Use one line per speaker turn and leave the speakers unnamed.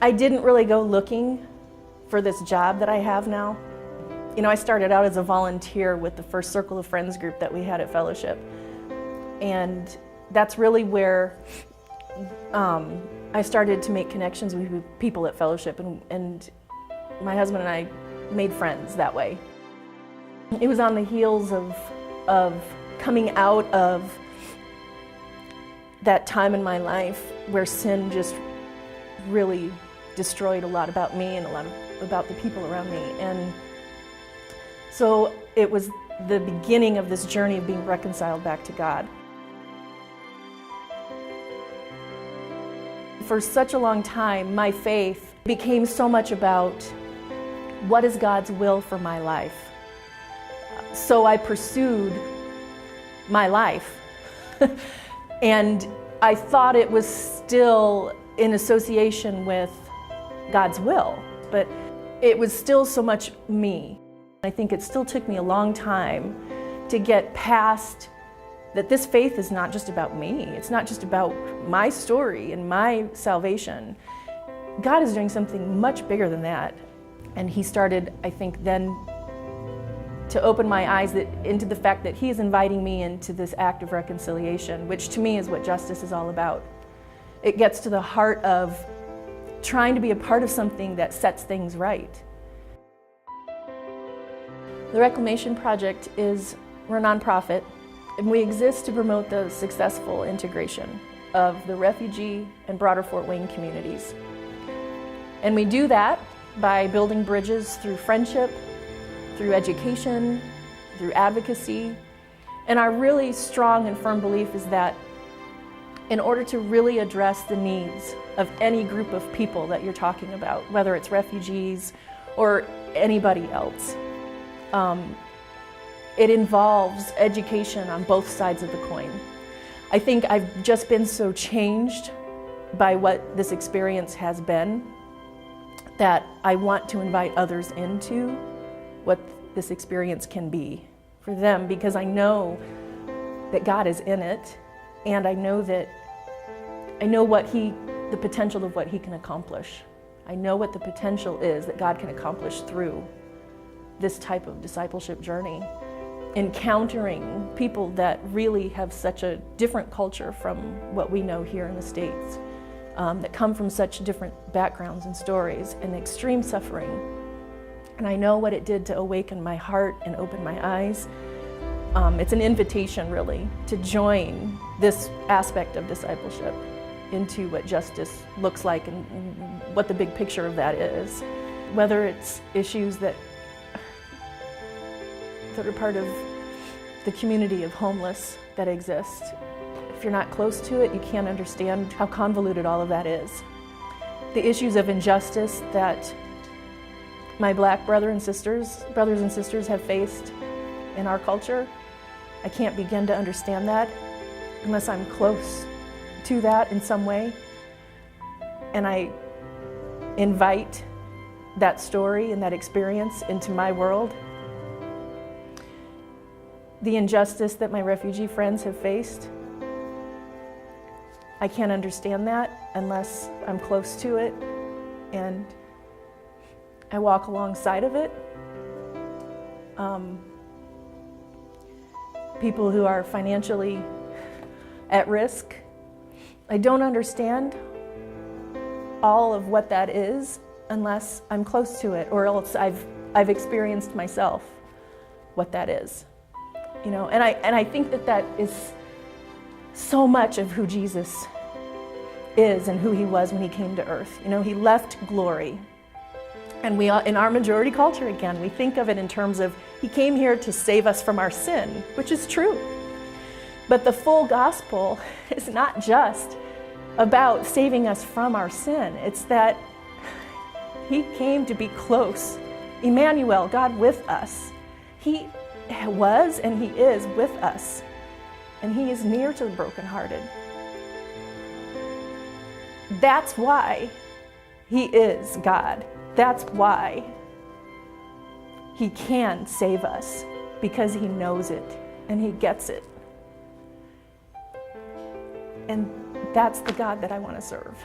I didn't really go looking for this job that I have now. You know, I started out as a volunteer with the first Circle of Friends group that we had at Fellowship. And that's really where I started to make connections with people at Fellowship, and my husband and I made friends that way. It was on the heels of coming out of that time in my life where sin just really destroyed a lot about me and a lot about the people around me. And so it was the beginning of this journey of being reconciled back to God. For such a long time, my faith became so much about what is God's will for my life. So I pursued my life. And I thought it was still in association with God's will, but it was still so much me. I think it still took me a long time to get past that this faith is not just about me. It's not just about my story and my salvation. God is doing something much bigger than that. And He started, I think, then to open my eyes into the fact that He is inviting me into this act of reconciliation, which to me is what justice is all about. It gets to the heart of trying to be a part of something that sets things right. The Reclamation Project we're a nonprofit, and we exist to promote the successful integration of the refugee and broader Fort Wayne communities. And we do that by building bridges through friendship, through education, through advocacy. And our really strong and firm belief is that in order to really address the needs of any group of people that you're talking about, whether it's refugees or anybody else, it involves education on both sides of the coin. I think I've just been so changed by what this experience has been that I want to invite others into what this experience can be for them, because I know that God is in it, and I know the potential of what He can accomplish. I know what the potential is that God can accomplish through this type of discipleship journey, encountering people that really have such a different culture from what we know here in the States, that come from such different backgrounds and stories and extreme suffering. And I know what it did to awaken my heart and open my eyes. It's an invitation, really, to join this aspect of discipleship into what justice looks like and what the big picture of that is. Whether it's issues that are part of the community of homeless that exist. If you're not close to it, you can't understand how convoluted all of that is. The issues of injustice that my Black brothers and sisters have faced in our culture, I can't begin to understand that unless I'm close to that in some way. And I invite that story and that experience into my world. The injustice that my refugee friends have faced, I can't understand that unless I'm close to it and I walk alongside of it. People who are financially at risk, I don't understand all of what that is unless I'm close to it, or else I've experienced myself what that is. You know, and I think that is so much of who Jesus is and who He was when He came to earth. You know, He left glory. And we, in our majority culture again, we think of it in terms of He came here to save us from our sin, which is true. But the full gospel is not just about saving us from our sin. It's that He came to be close. Emmanuel, God with us. He was and He is with us. And He is near to the brokenhearted. That's why He is God. That's why He can save us, because He knows it and He gets it. And that's the God that I want to serve.